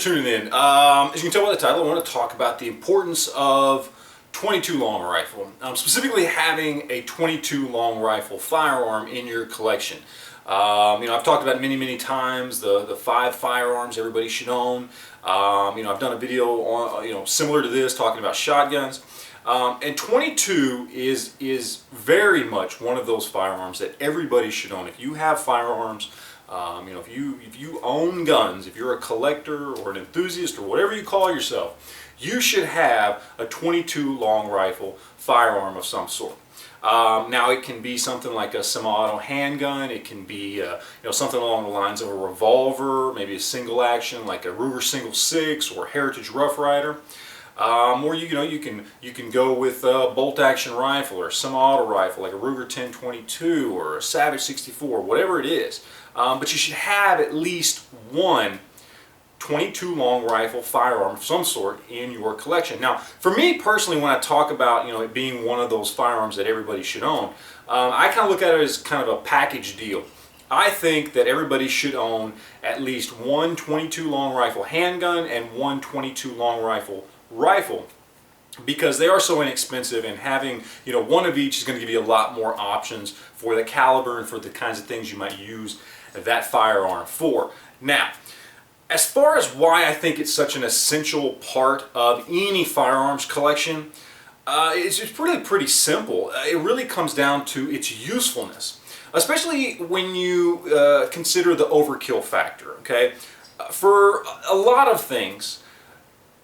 tuning in. As you can tell by the title, I want to talk about the importance of 22 long rifle. Specifically having a 22 long rifle firearm in your collection. I've talked about many times the 5 firearms everybody should own. I've done a video on, similar to this, talking about shotguns. And 22 is very much one of those firearms that everybody should own. If you have firearms, if you own guns, if you're a collector or an enthusiast or whatever you call yourself, you should have a 22 long rifle firearm of some sort. Now it can be something like a semi-auto handgun. It can be something along the lines of a revolver, maybe a single action like a Ruger Single 6 or Heritage Rough Rider. Or you can go with a bolt action rifle or a semi-auto rifle like a Ruger 1022 or a Savage 64, whatever it is. But you should have at least one 22 long rifle firearm of some sort in your collection. Now, for me personally, when I talk about it being one of those firearms that everybody should own, I kind of look at it as kind of a package deal. I think that everybody should own at least one 22 long rifle handgun and one 22 long rifle because they are so inexpensive, and having one of each is going to give you a lot more options for the caliber and for the kinds of things you might use that firearm for. Now, as far as why I think it's such an essential part of any firearms collection, it's pretty simple. It really comes down to its usefulness, especially when you consider the overkill factor. Okay, for a lot of things,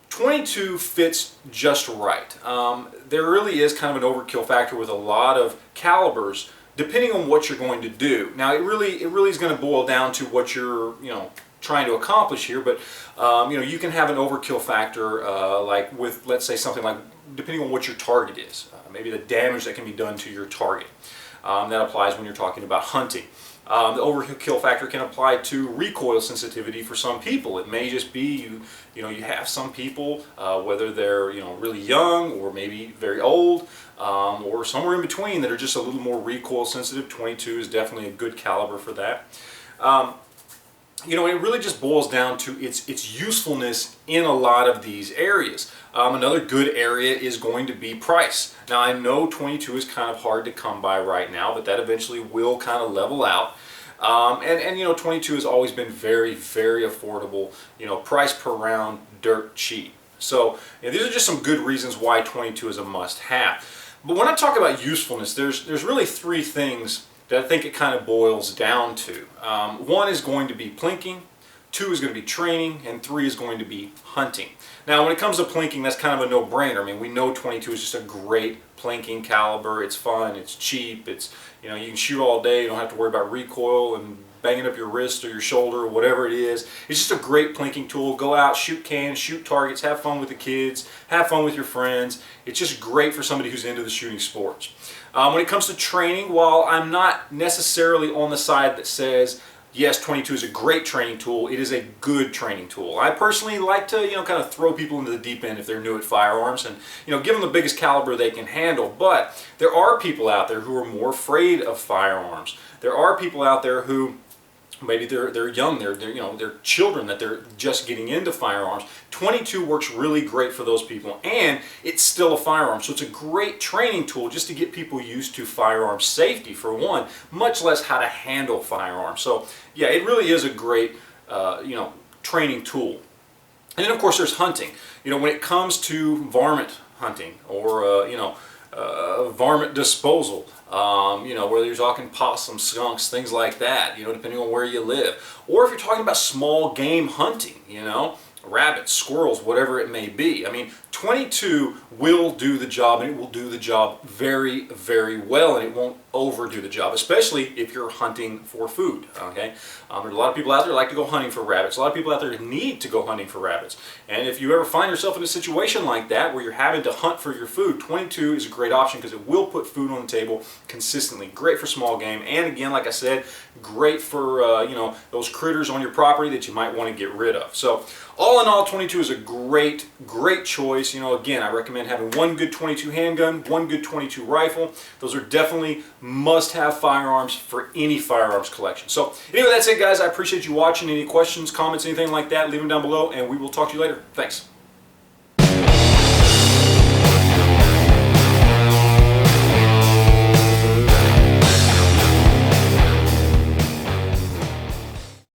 22 fits just right. There really is kind of an overkill factor with a lot of calibers, depending on what you're going to do. Now, it really is going to boil down to what you're trying to accomplish here. But you can have an overkill factor, like with, let's say, something like, depending on what your target is, maybe the damage that can be done to your target. That applies when you're talking about hunting. The overkill factor can apply to recoil sensitivity for some people. It may just be you have some people, whether they're really young or maybe very old, or somewhere in between, that are just a little more recoil sensitive. 22 is definitely a good caliber for that. It really just boils down to its usefulness in a lot of these areas. Another good area is going to be price. Now, I know 22 is kind of hard to come by right now, but that eventually will kind of level out. And 22 has always been very affordable. Price per round, dirt cheap. So these are just some good reasons why 22 is a must-have. But when I talk about usefulness, there's really 3 things that I think it kind of boils down to. 1 is going to be plinking, 2 is going to be training, and 3 is going to be hunting. Now, when it comes to plinking, that's kind of a no-brainer. I mean, we know 22 is just a great plinking caliber. It's fun, it's cheap, it's you can shoot all day. You don't have to worry about recoil and banging up your wrist or your shoulder or whatever it is. It's just a great plinking tool. Go out, shoot cans, shoot targets, have fun with the kids, have fun with your friends. It's just great for somebody who's into the shooting sports. When it comes to training, while I'm not necessarily on the side that says, yes, 22 is a great training tool, it is a good training tool. I personally like to, kind of throw people into the deep end if they're new at firearms and, give them the biggest caliber they can handle. But there are people out there who are more afraid of firearms. There are people out there who maybe they're young, they're children that they're just getting into firearms. 22 works really great for those people, and it's still a firearm, so it's a great training tool just to get people used to firearm safety for one, much less how to handle firearms. So yeah, it really is a great training tool. And then of course there's hunting. When it comes to varmint hunting or varmint disposal, whether you're talking possums, skunks, things like that, depending on where you live. Or if you're talking about small game hunting, rabbits, squirrels, whatever it may be. I mean, 22 will do the job, and it will do the job very well, and it won't overdo the job, especially if you're hunting for food. Okay, there's a lot of people out there who like to go hunting for rabbits. A lot of people out there need to go hunting for rabbits. And if you ever find yourself in a situation like that where you're having to hunt for your food, 22 is a great option because it will put food on the table consistently. Great for small game, and again, like I said, great for those critters on your property that you might want to get rid of. So all in all, 22 is a great choice. choice. You know, again, I recommend having one good 22 handgun, one good 22 rifle. Those are definitely must-have firearms for any firearms collection. So anyway, that's it, guys. I appreciate you watching. Any questions, comments, anything like that, leave them down below, and we will talk to you later. Thanks.